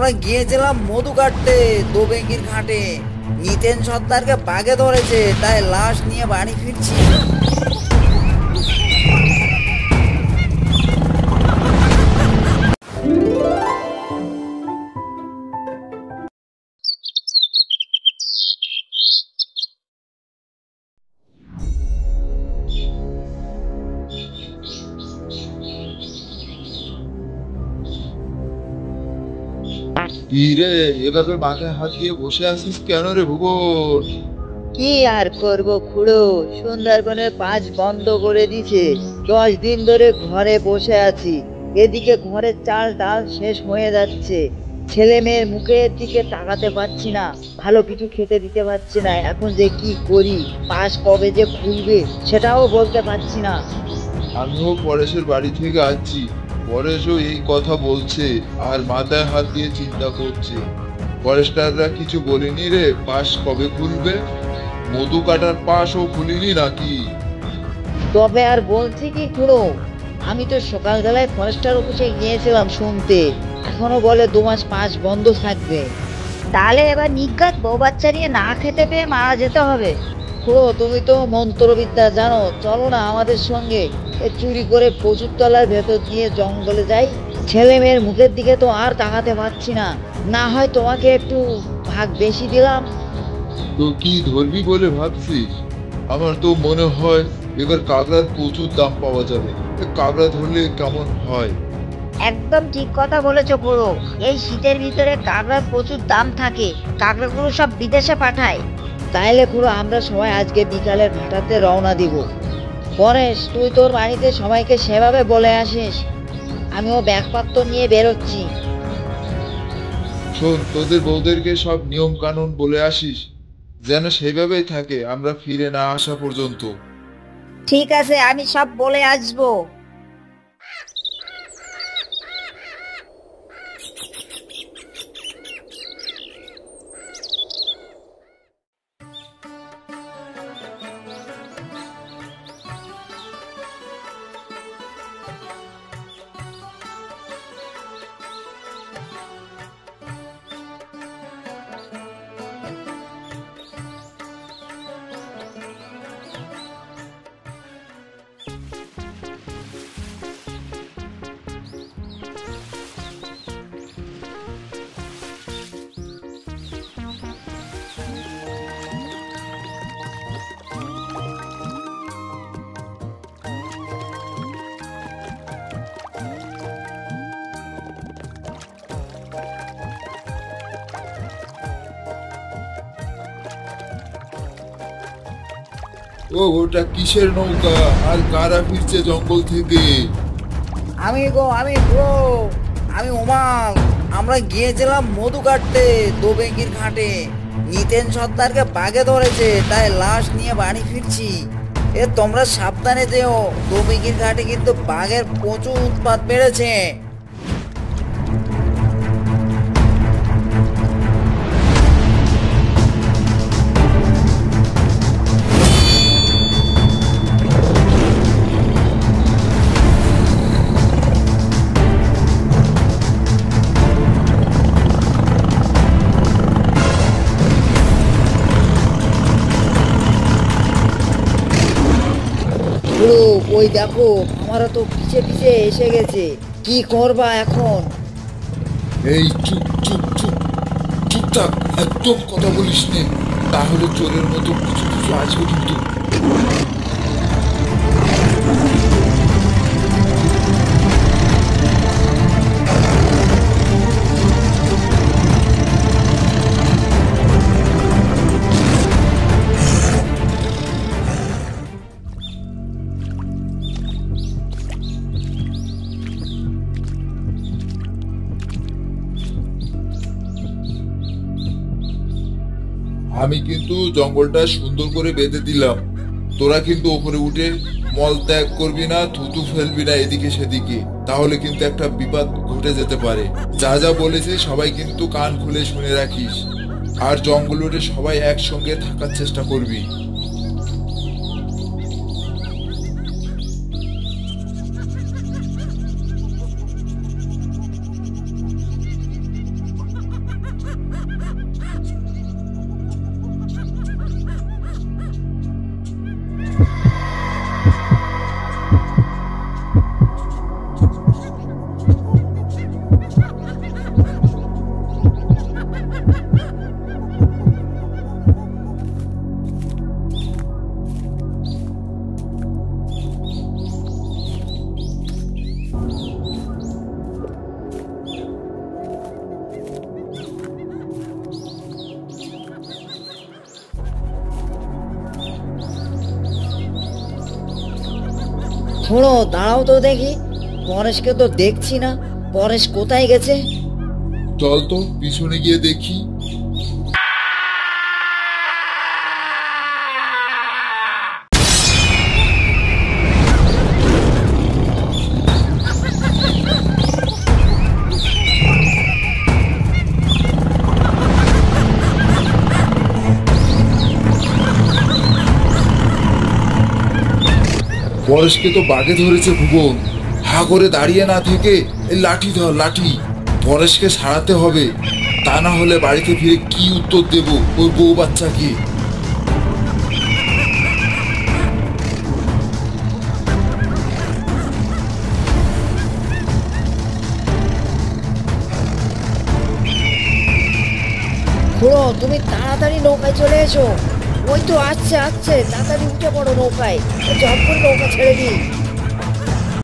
আমরা গিয়েছিলাম মধু কাটতে দোবেঙ্গির ঘাটে। নিতেন সর্দারকে বাগে ধরেছে, তাই লাশ নিয়ে বাড়ি ফিরছি। কি রে, এভাবে মাথায় হাত দিয়ে বসে আছিস কেন রে ভুবন? কি আর করব খুড়ো, সুন্দরবনের পাঁচ বন্ধ করে দিছে। 10 দিন ধরে ঘরে বসে আছি। এদিকে ঘরের চাল ডাল শেষ হয়ে যাচ্ছে। ছেলে মেয়ের মুখের দিকে তাকাতে পারছি না, ভালো কিছু খেতে দিতে পারছি না। এখন যে কি করি, পাশ কবে যে খুলবে সেটাও বলতে পারছি না। আমিও পরেশের বাড়ি থেকে আসছি। পরেশও এই কথা বলছে আর মাথায় হাত দিয়ে চিন্তা করছে। ফরেস্টাররা কিছু বলেনি রে, পাশ কবে খুলবে? মধু কাটার পাশও খুলিনি নাকি? তবে আর বলছি কি খুড়ো, আমি তো সকালবেলায় ফরেস্টার অফিসে গিয়েছিলাম শুনতে, এখনো বলে 2 মাস পাস বন্ধ থাকবে। তাহলে এবার নিজ্ঞাত বউ বাচ্চা নিয়ে না খেতে পেয়ে মারা যেতে হবে। খুড়ো, তুমি তো মন্ত্রবিদ্যা জানো, চলো না আমাদের সঙ্গে। চুরি করে প্রচুর তলার ভেতর দিয়ে জঙ্গলে যাই। ছেলে মেয়ের মুখের দিকে তো আর তাকাতে পারছি না। না হয় তোমাকে একটু ভাগ বেশি দিলাম। তো কি ধরবি বলে ভাবছিস? আমার তো মনে হয় এবার কাঁকড়ার প্রচুর দাম পাওয়া যাবে। কাঁকড়া ধরলে কেমন হয়? একদম ঠিক কথা বলেছো খুড়ো, এই শীতের ভিতরে কাঁকড়ার প্রচুর দাম থাকে। কাঁকড়াগুলো সব বিদেশে পাঠায়। তাইলে খুড়ো, আমরা সবাই আজকে বিকালের ভাটাতে রওনা দিব। পরেশ, তুই তোর বাড়িতে সবাইকে সেভাবে বলে আসিস। আমিও ব্যাগপত্র নিয়ে বেরোচ্ছি। শোন, তোদের বউদেরকে সব নিয়ম কানুন বলে আসিস, যেন সেইভাবেই থাকে আমরা ফিরে না আসা পর্যন্ত। ঠিক আছে, আমি সব বলে আসবো। ও, ওটা কিসের নৌকা আর কারা ফিরছে জঙ্গল থেকে? আমি গো, আমি উমাল। আমরা গিয়েছিলাম মধু কাটতে দোবেঙ্গির ঘাটে। নিতেন সর্দারকে বাগে ধরেছে, তাই লাশ নিয়ে বাড়ি ফিরছি। তোমরা সাবধানে যেও, দোবেঙ্গির ঘাটে কিন্তু বাঘের প্রচুর উৎপাত বেড়েছে। ওই দেখো, আমারও তো পিছে পিছে এসে গেছে। কি করবা এখন? এই চুপ চুপ চুপ, চুপ থাক, একদম কথা বলিস নে, তাহলে চোরের মতো কিছু কিছু আসবে কিন্তু। আমি কিন্তু জঙ্গলটা সুন্দর করে বেঁধে দিলাম। তোরা কিন্তু ওপরে উঠে মল ত্যাগ করবি না, থুতু ফেলবি না এদিকে সেদিকে, তাহলে কিন্তু একটা বিপদ ঘটে যেতে পারে। যা যা বলেছে সবাই কিন্তু কান খুলে শুনে রাখিস, আর জঙ্গলে সবাই একসঙ্গে থাকার চেষ্টা করবি। খুড়ো দাঁড়াও তো দেখি, পরেশকে তো দেখছি না, পরেশ কোথায় গেছে? চল তো পিছনে গিয়ে দেখি। পরেশকে তো বাগে ধরেছে ভুবন। হা করে দাঁড়িয়ে না থেকে এই লাঠি ধর, লাঠি। পরেশকে সারাতে হবে, তা না হলে বাড়িতে ফিরে কি উত্তর দেব ওই বউ বাচ্চাকে। খুড়ো তুমি তাড়াতাড়ি নৌকায় চলে এসো, ওই তো আসছে আসছে, তাড়াতাড়ি উঠে পড়ো নৌকায়, ঝট করে নৌকা ছেড়ে দিই।